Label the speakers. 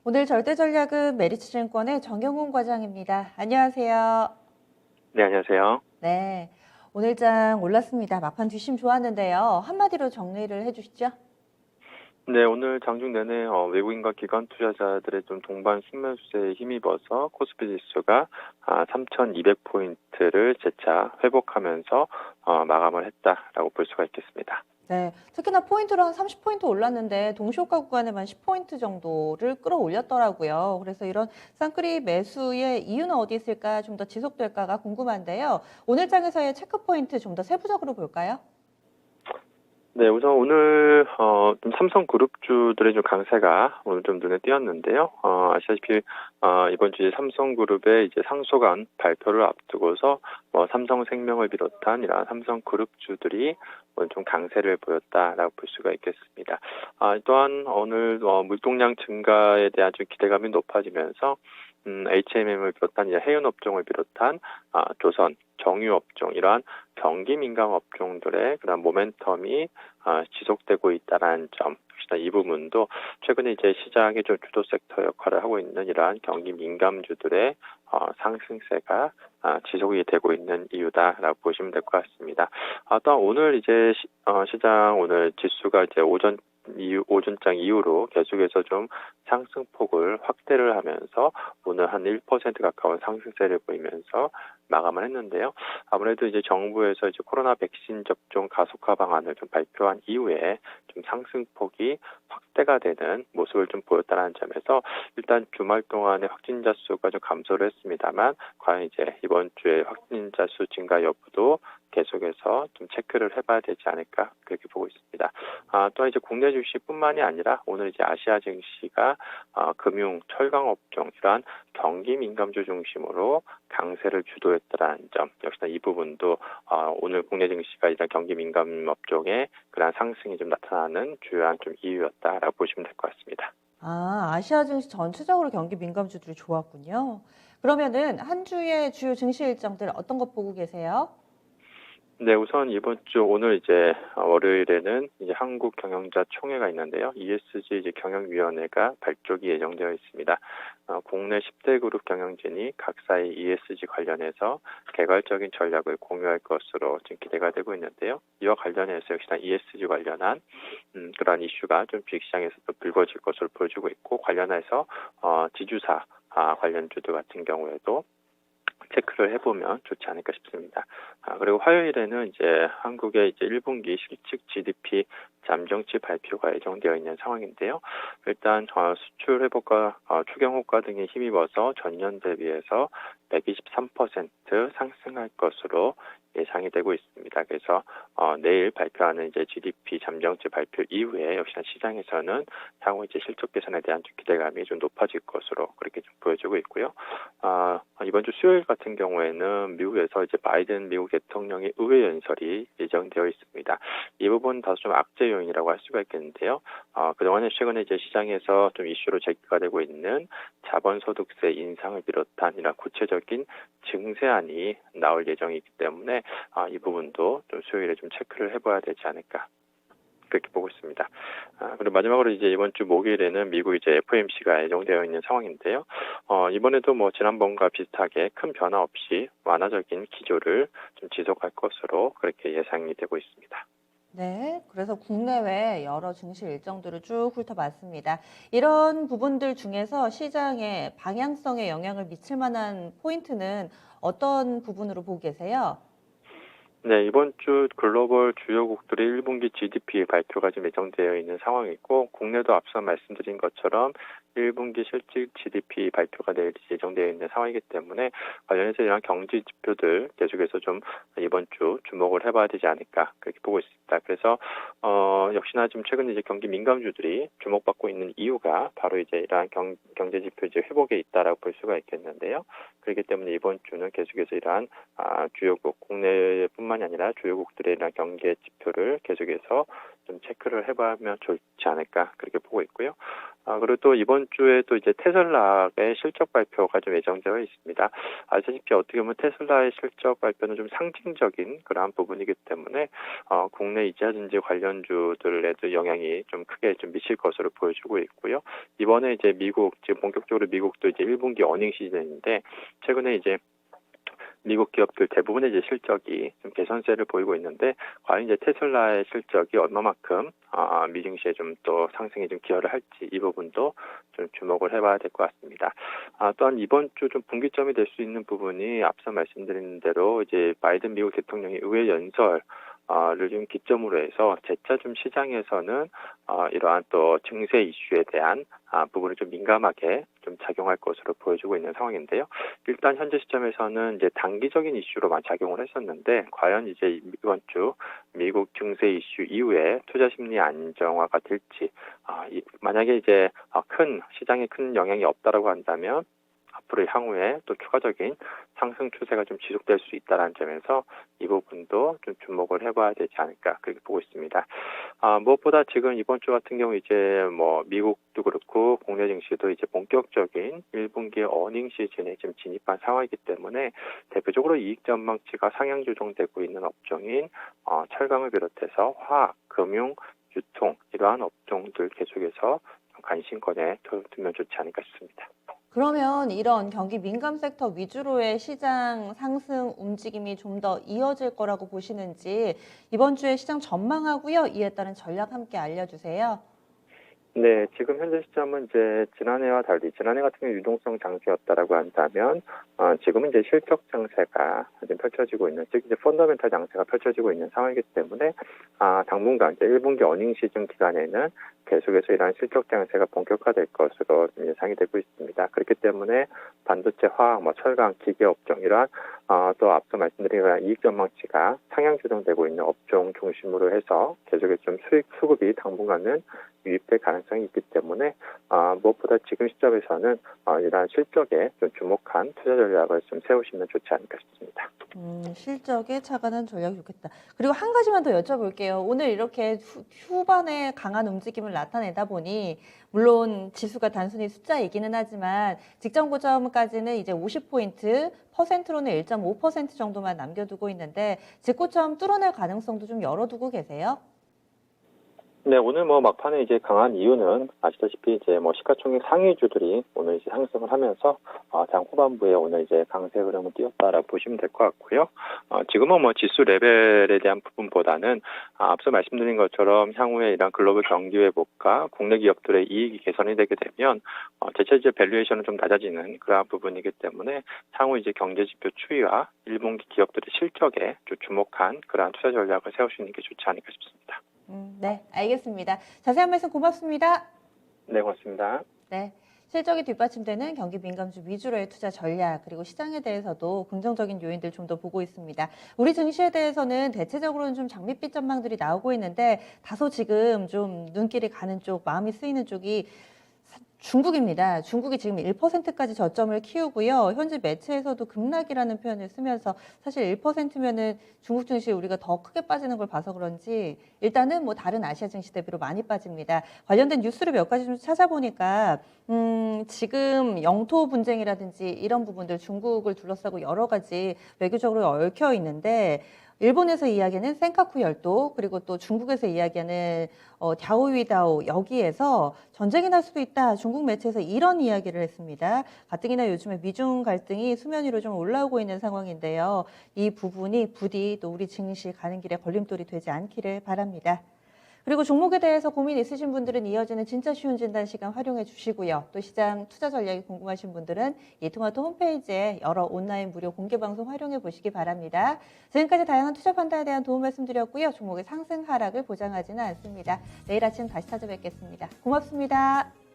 Speaker 1: 오늘 절대전략은 메리츠증권의 정경훈 과장입니다. 안녕하세요.
Speaker 2: 네, 안녕하세요.
Speaker 1: 네, 오늘 장 올랐습니다. 막판 뒷심 좋았는데요. 한마디로 정리를 해주시죠.
Speaker 2: 네, 오늘 장중 내내 외국인과 기관 투자자들의 좀 동반 순매수세에 힘입어서 코스피 지수가 3,200포인트를 재차 회복하면서 마감을 했다라고 볼 수가 있겠습니다.
Speaker 1: 네, 특히나 포인트로 한 30포인트 올랐는데 동시호가 구간에만 10포인트 정도를 끌어올렸더라고요. 그래서 이런 쌍끌이 매수의 이유는 어디 있을까, 좀 더 지속될까가 궁금한데요. 오늘 장에서의 체크포인트 좀 더 세부적으로 볼까요?
Speaker 2: 네, 우선 오늘 좀 삼성그룹주들의 좀 강세가 오늘 좀 눈에 띄었는데요. 아시다시피 이번 주에 삼성그룹의 이제 상속안 발표를 앞두고서 삼성생명을 비롯한 이러한 삼성그룹주들이 오늘 좀 강세를 보였다라고 볼 수가 있겠습니다. 또한 오늘 물동량 증가에 대한 좀 기대감이 높아지면서 HMM을 비롯한 이제 해운 업종을 비롯한 조선, 정유 업종 이러한 경기 민감 업종들의 그런 모멘텀이 지속되고 있다는 점, 역시나 이 부분도 최근에 이제 시장의 좀 주도 섹터 역할을 하고 있는 이러한 경기 민감주들의 상승세가 지속이 되고 있는 이유다라고 보시면 될 것 같습니다. 또한 오늘 이제 시장 오늘 지수가 이제 오전장 이후로 계속해서 좀 상승폭을 확대를 하면서 오늘 한 1% 가까운 상승세를 보이면서 마감을 했는데요. 아무래도 이제 정부에서 이제 코로나 백신 접종 가속화 방안을 좀 발표한 이후에 좀 상승폭이 확대가 되는 모습을 좀 보였다는 점에서 일단 주말 동안의 확진자 수가 좀 감소를 했습니다만 과연 이제 이번 주에 확진자 수 증가 여부도 계속해서 좀 체크를 해봐야 되지 않을까 그렇게 보고 있습니다. 또한 이제 국내 주식뿐만이 아니라 오늘 이제 아시아 증시가 금융, 철강 업종 이러한 경기 민감주 중심으로 강세를 주도했다는 점, 역시나 이 부분도 오늘 국내 증시가 이런 경기 민감 업종에 그러한 상승이 좀 나타나는 주요한 좀 이유였다라고 보시면 될 것 같습니다.
Speaker 1: 아시아 증시 전체적으로 경기 민감주들이 좋았군요. 그러면은 한 주의 주요 증시 일정들 어떤 것 보고 계세요?
Speaker 2: 네, 우선 이번 주 오늘 이제 월요일에는 이제 한국 경영자 총회가 있는데요. ESG 이제 경영위원회가 발족이 예정되어 있습니다. 국내 10대 그룹 경영진이 각사의 ESG 관련해서 개괄적인 전략을 공유할 것으로 지금 기대가 되고 있는데요. 이와 관련해서 역시나 ESG 관련한 그러한 이슈가 좀 주식시장에서도 불거질 것으로 보여지고 있고 관련해서 지주사 관련주들 같은 경우에도 체크를 해보면 좋지 않을까 싶습니다. 그리고 화요일에는 이제 한국의 이제 1분기 실직 GDP 잠정치 발표가 예정되어 있는 상황인데요. 일단 수출 회복과 추경 효과 등에 힘입어서 전년 대비해서 123% 상승할 것으로 예상이 되고 있습니다. 그래서 내일 발표하는 이제 GDP 잠정치 발표 이후에 역시나 시장에서는 향후 이제 실적 개선에 대한 기대감이 좀 높아질 것으로 그렇게 좀 보여지고 있고요. 이번 주 수요일 같은 경우에는 미국에서 이제 바이든 미국 대통령의 의회 연설이 예정되어 있습니다. 이 부분 다소 좀 악재 요인이라고 할 수가 있겠는데요. 그동안에 최근에 이제 시장에서 좀 이슈로 제기가 되고 있는 자본소득세 인상을 비롯한 이런 구체적인 증세안이 나올 예정이기 때문에 이 부분도 좀 수요일에 좀 체크를 해봐야 되지 않을까 그렇게 보고 있습니다. 그리고 마지막으로 이제 이번 주 목요일에는 미국 이제 FOMC가 예정되어 있는 상황인데요. 이번에도 뭐 지난번과 비슷하게 큰 변화 없이 완화적인 기조를 좀 지속할 것으로 그렇게 예상이 되고 있습니다.
Speaker 1: 네, 그래서 국내외 여러 증시 일정들을 쭉 훑어봤습니다. 이런 부분들 중에서 시장의 방향성에 영향을 미칠 만한 포인트는 어떤 부분으로 보고 계세요?
Speaker 2: 네, 이번 주 글로벌 주요국들의 1분기 GDP 발표가 지금 예정되어 있는 상황이고, 국내도 앞서 말씀드린 것처럼 1분기 실질 GDP 발표가 내일 예정되어 있는 상황이기 때문에 관련해서 이런 경제 지표들 계속해서 좀 이번 주 주목을 해봐야 되지 않을까 그렇게 보고 있습니다. 그래서 역시나 좀 최근 이제 경기 민감주들이 주목받고 있는 이유가 바로 이제 이러한 경제 지표 이제 회복에 있다라고 볼 수가 있겠는데요. 그렇기 때문에 이번 주는 계속해서 이러한 주요국 국내뿐만 뿐만이 아니라 주요국들의 이런 경제 지표를 계속해서 좀 체크를 해보면 좋지 않을까 그렇게 보고 있고요. 그리고 또 이번 주에 또 이제 테슬라의 실적 발표가 좀 예정되어 있습니다. 아시다시피 어떻게 보면 테슬라의 실적 발표는 좀 상징적인 그러한 부분이기 때문에 국내 이자전지 관련주들에도 영향이 좀 크게 좀 미칠 것으로 보여지고 있고요. 이번에 이제 미국 지금 본격적으로 미국도 이제 1분기 어닝 시즌인데 최근에 이제 미국 기업들 대부분의 이제 실적이 좀 개선세를 보이고 있는데 과연 이제 테슬라의 실적이 얼마만큼 미증시에 좀 또 상승에 좀 기여를 할지 이 부분도 좀 주목을 해봐야 될 것 같습니다. 또한 이번 주 좀 분기점이 될 수 있는 부분이 앞서 말씀드린 대로 이제 바이든 미국 대통령이 의회 연설 를 좀 기점으로 해서 재차 좀 시장에서는 이러한 또 증세 이슈에 대한 부분을 좀 민감하게 좀 작용할 것으로 보여지고 있는 상황인데요. 일단 현재 시점에서는 이제 단기적인 이슈로만 작용을 했었는데 과연 이제 이번 주 미국 증세 이슈 이후에 투자 심리 안정화가 될지 만약에 이제 시장에 큰 영향이 없다라고 한다면 앞으로 향후에 또 추가적인 상승 추세가 좀 지속될 수 있다는 점에서 이 부분도 좀 주목을 해봐야 되지 않을까 그렇게 보고 있습니다. 무엇보다 지금 이번 주 같은 경우 이제 뭐 미국도 그렇고 국내 증시도 이제 본격적인 1분기 어닝 시즌에 지금 진입한 상황이기 때문에 대표적으로 이익 전망치가 상향 조정되고 있는 업종인 철강을 비롯해서 화학, 금융, 유통 이러한 업종들 계속해서 관심권에 두면 좋지 않을까 싶습니다.
Speaker 1: 그러면 이런 경기 민감 섹터 위주로의 시장 상승 움직임이 좀 더 이어질 거라고 보시는지 이번 주에 시장 전망하고요. 이에 따른 전략 함께 알려주세요.
Speaker 2: 네, 지금 현재 시점은 이제 지난해와 달리 지난해 같은 경우 유동성 장세였다라고 한다면 지금은 이제 실적 장세가 지금 펼쳐지고 있는 즉 이제 펀더멘탈 장세가 펼쳐지고 있는 상황이기 때문에 당분간 이제 1분기 어닝 시즌 기간에는 계속해서 이러한 실적 장세가 본격화될 것으로 예상이 되고 있습니다. 그렇기 때문에 반도체, 화학, 철강, 기계 업종 이러한 또 앞서 말씀드린 그런 이익 전망치가 상향 조정되고 있는 업종 중심으로 해서 계속해서 좀 수익 수급이 당분간은 유입될 가능성이 있기 때문에 무엇보다 지금 시점에서는 이러한 실적에 좀 주목한 투자 전략을 좀 세우시면 좋지 않을까 싶습니다.
Speaker 1: 실적에 차가는 전략이 좋겠다. 그리고 한 가지만 더 여쭤볼게요. 오늘 이렇게 후반에 강한 움직임을 나타내다 보니 물론 지수가 단순히 숫자이기는 하지만 직전 고점까지는 이제 50포인트, 퍼센트로는 1.5% 정도만 남겨두고 있는데 직고점 뚫어낼 가능성도 좀 열어두고 계세요?
Speaker 2: 네, 오늘 막판에 이제 강한 이유는 아시다시피 이제 시가총액 상위주들이 오늘 이제 상승을 하면서 장 후반부에 오늘 이제 강세 흐름을 띄웠다라고 보시면 될 것 같고요. 지금은 지수 레벨에 대한 부분보다는 앞서 말씀드린 것처럼 향후에 이런 글로벌 경기 회복과 국내 기업들의 이익이 개선이 되게 되면 재차 이제 밸류에이션은 좀 낮아지는 그러한 부분이기 때문에 향후 이제 경제 지표 추이와 1분기 기업들의 실적에 좀 주목한 그러한 투자 전략을 세우시는 게 좋지 않을까 싶습니다.
Speaker 1: 네, 알겠습니다. 자세한 말씀 고맙습니다.
Speaker 2: 네, 고맙습니다.
Speaker 1: 네. 실적이 뒷받침되는 경기 민감주 위주로의 투자 전략 그리고 시장에 대해서도 긍정적인 요인들 좀 더 보고 있습니다. 우리 증시에 대해서는 대체적으로는 좀 장밋빛 전망들이 나오고 있는데 다소 지금 좀 눈길이 가는 쪽, 마음이 쓰이는 쪽이 중국입니다. 중국이 지금 1%까지 저점을 키우고요. 현재 매체에서도 급락이라는 표현을 쓰면서 사실 1%면은 중국 증시 우리가 더 크게 빠지는 걸 봐서 그런지 일단은 다른 아시아 증시 대비로 많이 빠집니다. 관련된 뉴스를 몇 가지 좀 찾아보니까 지금 영토 분쟁이라든지 이런 부분들 중국을 둘러싸고 여러 가지 외교적으로 얽혀 있는데 일본에서 이야기하는 센카쿠 열도 그리고 또 중국에서 이야기하는 갸오위다오 여기에서 전쟁이 날 수도 있다. 중국 매체에서 이런 이야기를 했습니다. 가뜩이나 요즘에 미중 갈등이 수면 위로 좀 올라오고 있는 상황인데요. 이 부분이 부디 또 우리 증시 가는 길에 걸림돌이 되지 않기를 바랍니다. 그리고 종목에 대해서 고민 있으신 분들은 이어지는 진짜 쉬운 진단 시간 활용해 주시고요. 또 시장 투자 전략이 궁금하신 분들은 이토마토 홈페이지에 여러 온라인 무료 공개 방송 활용해 보시기 바랍니다. 지금까지 다양한 투자 판단에 대한 도움 말씀드렸고요. 종목의 상승 하락을 보장하지는 않습니다. 내일 아침 다시 찾아뵙겠습니다. 고맙습니다.